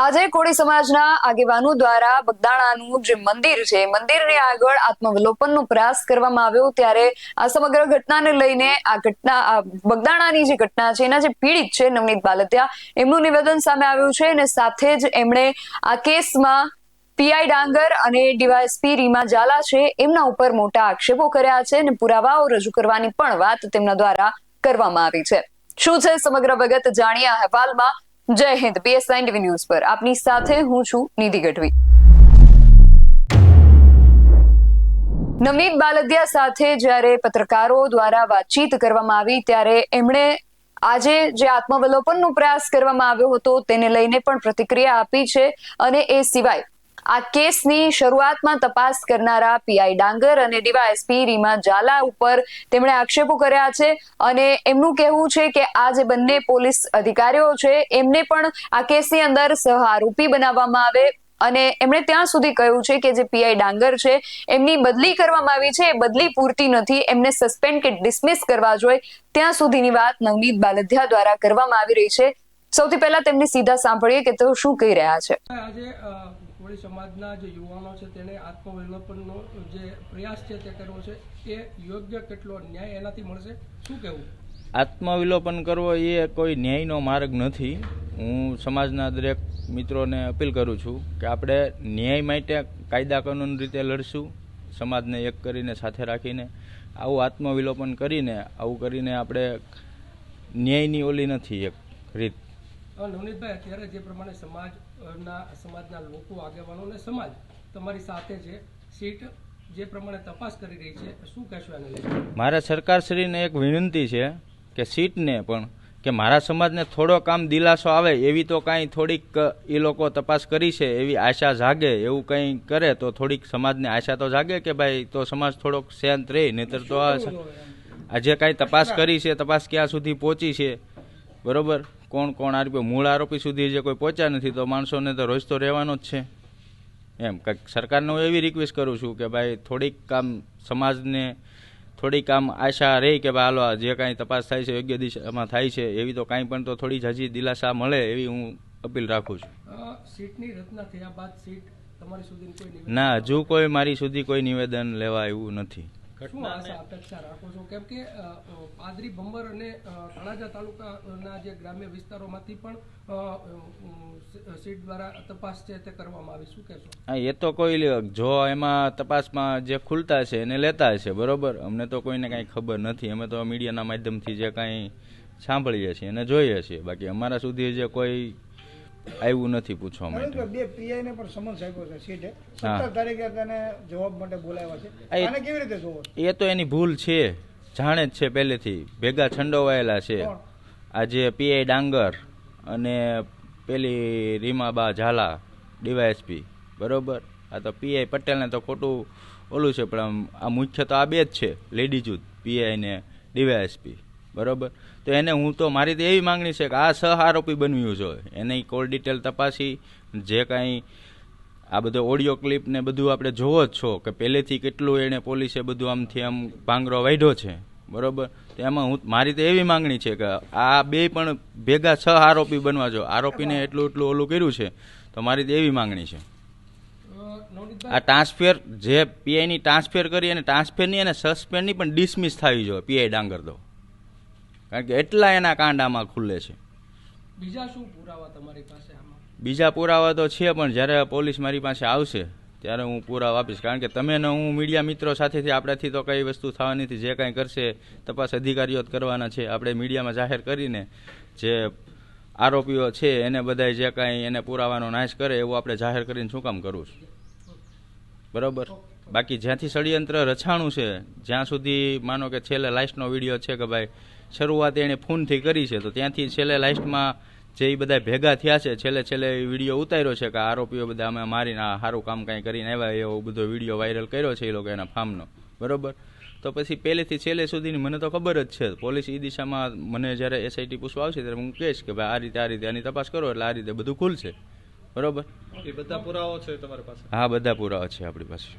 આજે કોળી સમાજના આગેવાનો દ્વારા બગદાણાનું જે મંદિર છે મંદિરની આગળ આત્મવિલોપનનો પ્રયાસ કરવામાં આવ્યો ત્યારે આ સમગ્ર ઘટનાને લઈને બગદાણાની જે ઘટના છે એના જે પીડિત છે નવનીત બાલદિયા એમનું નિવેદન સામે આવ્યું છે અને સાથે જ એમણે આ કેસમાં પીઆઈ ડાંગર અને ડીવાયએસપી રીમા ઝાલા છે એમના ઉપર મોટા આક્ષેપો કર્યા છે અને પુરાવાઓ રજૂ કરવાની પણ વાત તેમના દ્વારા કરવામાં આવી છે। શું છે સમગ્ર વિગત જાણીએ આ અહેવાલમાં। જય હિન્દ। BSN TV ન્યૂઝ પર આપની સાથે હું છું નિધિ ગઢવી। નવનીત બાલદિયા સાથે જ્યારે પત્રકારો દ્વારા વાતચીત કરવામાં આવી ત્યારે એમણે આજે જે આત્મવિલોપનનો પ્રયાસ કરવામાં આવ્યો હતો તેને લઈને પણ પ્રતિક્રિયા આપી છે અને એ સિવાય આ કેસની શરૂઆતમાં તપાસ કરનારા પીઆઈ ડાંગર અને ડીવાયએસપી રીમા ઝાલા ઉપર તેમણે આક્ષેપો કર્યા છે અને એમનું કહેવું છે કે આ જે બંને પોલીસ અધિકારીઓ છે એમને પણ આ કેસની અંદર સહ આરોપી બનાવવામાં આવે અને એમણે ત્યાં સુધી કહ્યું છે કે જે પીઆઈ ડાંગર છે એમની બદલી કરવામાં આવી છે એ બદલી પૂરતી નથી, એમને સસ્પેન્ડ કે ડિસમિસ કરવા જોઈએ ત્યાં સુધીની વાત નવનીત બાલદિયા દ્વારા કરવામાં આવી રહી છે। સૌથી પહેલા તેમની સીધા સાંભળીએ કે તેઓ શું કહી રહ્યા છે। આજે કોળી સમાજના જે યુવાનો છે તેને આત્મવિલોપનનો જે પ્રયાસ છે તે કરવો છે એ યોગ્ય કેટલો ન્યાય એનાથી મળશે, શું કહેવું? આત્મવિલોપન કરવો એ કોઈ ન્યાયનો માર્ગ નથી। હું સમાજના દરેક મિત્રોને અપીલ કરું છું કે આપણે ન્યાય માટે કાયદા કાનૂન રીતે લડશું, સમાજને એક કરીને સાથે રાખીને। આવું આત્મવિલોપન કરીને આવું કરીને આપણે ન્યાયની ઓલી નથી એક રીત। નવનીતભાઈ, અત્યારે જે પ્રમાણે સમાજના લોકો આગેવાનો અને સમાજ તમારી સાથે છે, સીટ જે પ્રમાણે તપાસ કરી રહી છે, શું કહેશો એને લઈને? મારે સરકારશ્રીને એક વિનંતી છે કે સીટને પણ કે મારા સમાજને થોડો કામ દિલાસો આવે એવી તો કાંઈ થોડીક એ લોકો તપાસ કરી છે એવી આશા જાગે, એવું કંઈ કરે તો થોડીક સમાજને આશા તો જાગે કે ભાઈ તો સમાજ થોડોક શાંત રહે। નહીતર તો આજે કાંઈ તપાસ કરી છે, તપાસ ક્યાં સુધી પહોંચી છે, બરોબર, કોણ કોણ આરોપી, મૂળ આરોપી સુધી જે કોઈ પહોંચ્યા નથી તો માણસોને તો રોજ તો રહેવાનો જ છે। એમ કંઈક સરકારને હું એવી રિક્વેસ્ટ કરું છું કે ભાઈ થોડીક કામ સમાજને થોડીક આમ આશા રહી કે ભાઈ હાલો જે કાંઈ તપાસ થાય છે યોગ્ય દિશામાં થાય છે એવી તો કાંઈ પણ તો થોડી જ હજી દિલાસા મળે એવી હું અપીલ રાખું છું। સીટની રચના થયા બાદ સીટ તમારી સુધી કોઈ ના, હજુ કોઈ મારી સુધી કોઈ નિવેદન લેવા એવું નથી। શું આશા અપેક્ષા રાખો છો? કેમ કે પાદરી ભંબર અને તળાજા તાલુકાના જે ગ્રામ્ય વિસ્તારોમાંથી પણ સીટ દ્વારા તપાસ છે તે કરવામાં આવી, શું કહેશો? હા, એ તો કોઈ જો એમાં તપાસમાં જે ખુલતા છે એને લેતા હશે, બરોબર, અમને તો કોઈને કાંઈ ખબર નથી। અમે તો મીડિયાના માધ્યમથી જે કાંઈ સાંભળીએ છીએ અને જોઈએ છીએ, બાકી અમારા સુધી જે કોઈ આવ્યું નથી પૂછવા માટે। બે પીઆઈને પણ સમન્સ આપ્યો છે સીટે, 17 તારીખે તેને જવાબ માટે બોલાવ્યા છે, આને કેવી રીતે જોવો? એ તો એની ભૂલ છે, જાણે જ છે પહેલેથી, ભેગા છંડોવાયેલા છે। આજે પીઆઈ ડાંગર અને પેલી રીમાબા ઝાલા ડીવાયએસપી, બરોબર, આ તો પીઆઈ પટેલને તો ખોટું ઓલું છે, પણ આ મુખ્ય તો આ બે જ છે લેડીઝ જ, પીઆઈ ને ડીવાયએસપી, બરોબર। તો એને હું તો મારી તો એવી માંગણી છે કે આ સહ આરોપી બન્યું છે, એની કોલ ડિટેલ તપાસી, જે કાંઈ આ બધો ઓડિયો ક્લિપ ને બધું આપણે જોવો જ છો કે પહેલેથી કેટલું એને પોલીસે બધું આમથી આમ ભાંગરો વાઢ્યો છે, બરોબર। તો એમાં હું મારી તો એવી માંગણી છે કે આ બે પણ ભેગા સહ આરોપી બનવા જો, આરોપીને એટલું ઓલું કર્યું છે તો મારી તો એવી માંગણી છે। આ ટ્રાન્સફર જે પીઆઈની ટ્રાન્સફર કરી અને ટ્રાન્સફરની અને સસ્પેન્ડની પણ ડિસમિસ થવી જોઈએ પીઆઈ ડાંગર તો, કારણ કે એટલા એના કાંડામાં ખુલ્લે છે। બીજા શું પુરાવા તમારી પાસે આમાં? બીજા પુરાવા તો છે, પણ જ્યારે પોલીસ મારી પાસે આવશે ત્યારે હું પુરાવા આપીશ, કારણ કે તમે ને હું મીડિયા મિત્રો સાથેથી આપણાથી તો કઈ વસ્તુ થવાની નથી। જે કાંઈ કરશે તપાસ અધિકારીઓ જ કરવાના છે, આપણે મીડિયામાં જાહેર કરીને જે આરોપીઓ છે એને બધા જે કાંઈ એને પુરાવાનો નાશ કરે એવું આપણે જાહેર કરીને શું કામ કરવું છે, બરોબર। બાકી જ્યાંથી ષડયંત્ર રચાણું છે, જ્યાં સુધી માનો કે છેલ્લે લાસ્ટનો વિડીયો છે કે ભાઈ શરૂઆત એણે ફોનથી કરી છે, તો ત્યાંથી છેલ્લે લાસ્ટમાં જે એ બધા ભેગા થયા છે છેલ્લે વિડીયો ઉતાર્યો છે કે આરોપીઓ બધા અમે મારીને સારું કામ કાંઈ કરીને આવ્યા એવો બધો વિડીયો વાયરલ કર્યો છે એ લોકો એના ફાર્મનો, બરોબર। તો પછી પહેલેથી છેલ્લે સુધીની મને તો ખબર જ છે, પોલીસ એ દિશામાં મને જ્યારે એસઆઈટી પૂછવા આવશે ત્યારે હું કહીશ કે ભાઈ આ રીતે આની તપાસ કરો એટલે આ રીતે બધું ખુલશે, બરોબર। એ બધા પુરાવા છે તમારી પાસે? હા, બધા પુરાવા છે આપણી પાસે।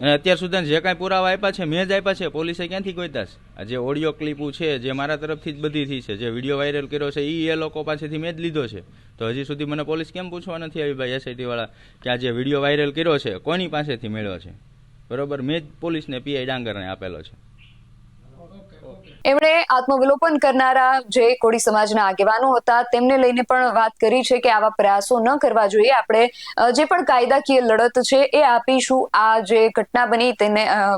અને અત્યાર સુધી જે કાંઈ પુરાવા આપ્યા છે મેં જ આપ્યા છે, પોલીસે ક્યાંથી ગોત્યા છે? આ જે ઓડિયો ક્લિપો છે જે મારા તરફથી જ બધી થઈ છે, જે વિડીયો વાયરલ કર્યો છે એ લોકો પાસેથી મેં જ લીધો છે. તો હજી સુધી મને પોલીસ કેમ પૂછવા નથી આવી ભાઈ એસઆઈટી વાળા કે આ જે વિડીયો વાયરલ કર્યો છે કોની પાસેથી મેળવ્યો છે? બરોબર, મેં જ પોલીસને પીઆઈ ડાંગરને આપેલો છે. એમણે આત્મવિલોપન કરનારા જે કોળી સમાજના આગેવાનો હતા તેમને લઈને પણ વાત કરી છે કે આવા પ્રયાસો ન કરવા જોઈએ. આપણે જે પણ કાયદાકીય લડત છે એ આપીશું. આ જે ઘટના બની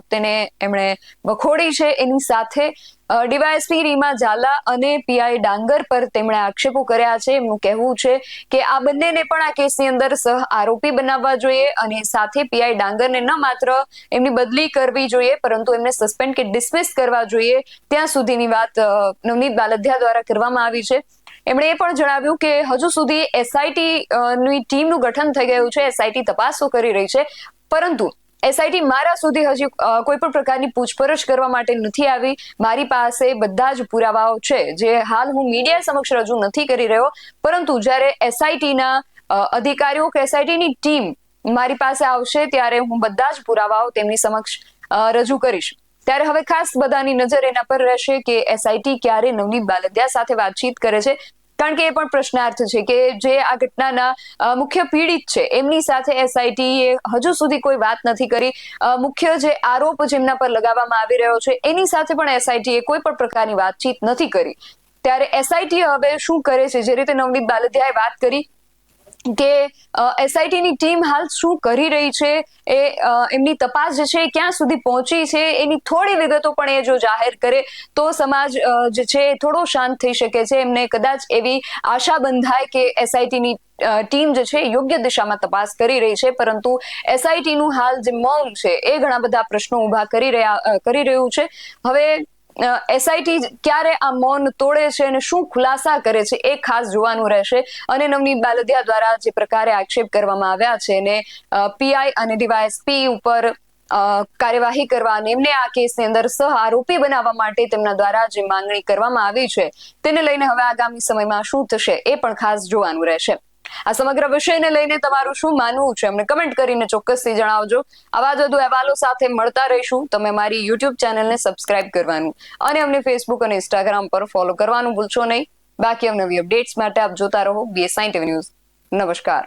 તેને એમણે વખોડી છે. એની સાથે ડીવાયએસપી રીમા ઝાલા અને પીઆઈ ડાંગર પર તેમણે આક્ષેપો કર્યા છે. એમનું કહેવું છે કે આ બંનેને પણ આ કેસની અંદર સહ આરોપી બનાવવા જોઈએ અને સાથે પીઆઈ ડાંગરને ન માત્ર એમની બદલી કરવી જોઈએ પરંતુ એમને સસ્પેન્ડ કે ડિસમિસ કરવા જોઈએ. ત્યાં સુધીની વાત નવનીત બાલદિયા દ્વારા કરવામાં આવી છે. એમણે એ પણ જણાવ્યું કે હજુ સુધી એસઆઈટી ની ટીમનું ગઠન થઈ ગયું છે, એસઆઈટી તપાસો કરી રહી છે, પરંતુ એસઆઈટી મારા સુધી હજી કોઈ પણ પ્રકારની પૂછપરછ કરવા માટે નથી આવી. મારી પાસે બધા જ પુરાવાઓ છે જે હાલ હું મીડિયા સમક્ષ રજૂ નથી કરી રહ્યો, પરંતુ જ્યારે એસઆઈટીના અધિકારીઓ કે એસઆઈટીની ટીમ મારી પાસે આવશે ત્યારે હું બધા જ પુરાવાઓ તેમની સમક્ષ રજૂ કરીશ. ત્યારે હવે ખાસ બધાની નજર એના પર રહેશે કે એસઆઈટી ક્યારે નવનીત બાલદિયા સાથે વાતચીત કરે છે, કારણ કે એ પણ પ્રશ્નાર્થ છે કે જે આ ઘટનાના મુખ્ય પીડિત છે એમની સાથે એસઆઈટી હજુ સુધી કોઈ વાત નથી કરી. મુખ્ય જે આરોપ જેમના પર લગાવવામાં આવી રહ્યો છે એની સાથે પણ એસઆઈટી કોઈ પણ પ્રકારની વાતચીત નથી કરી. ત્યારે એસઆઈટી હવે શું કરે છે? જે રીતે નવનીત બાલદિયાએ વાત કરી કે એસઆઈટીની ટીમ હાલ શું કરી રહી છે, એ એમની તપાસ જે છે ક્યાં સુધી પહોંચી છે એની થોડી વિગતો પણ એ જો જાહેર કરે તો સમાજ જે છે એ થોડો શાંત થઈ શકે છે. એમને કદાચ એવી આશા બંધાય કે એસઆઈટીની ટીમ જે છે યોગ્ય દિશામાં તપાસ કરી રહી છે, પરંતુ એસઆઈટીનું હાલ જે મૌન છે એ ઘણા બધા પ્રશ્નો ઉભા કરી રહ્યું છે. હવે એસઆઈટી ક્યારે આ મૌન તોડે છે અને શું ખુલાસા કરે છે એ ખાસ જોવાનું રહેશે. અને નવનીત બાલદિયા દ્વારા જે પ્રકારે આક્ષેપ કરવામાં આવ્યા છે અને પીઆઈ અને ડીવાયએસપી ઉપર કાર્યવાહી કરવા અને એમને આ કેસની અંદર સહ આરોપી બનાવવા માટે તેમના દ્વારા જે માંગણી કરવામાં આવી છે તેને લઈને હવે આગામી સમયમાં શું થશે એ પણ ખાસ જોવાનું રહેશે. આ સમગ્ર વિષયને લઈને તમારું શું માનવું છે અમને કમેન્ટ કરીને ચોક્કસથી જણાવજો. આવા જ વધુ અહેવાલો સાથે મળતા રહીશું. તમે મારી યુટ્યુબ ચેનલને સબસ્ક્રાઇબ કરવાનું અને અમને ફેસબુક અને ઇન્સ્ટાગ્રામ પર ફોલો કરવાનું ભૂલશો નહીં. બાકી અવનવી અપડેટ્સ માટે આપ જોતા રહો BS9 TV ન્યૂઝ. નમસ્કાર.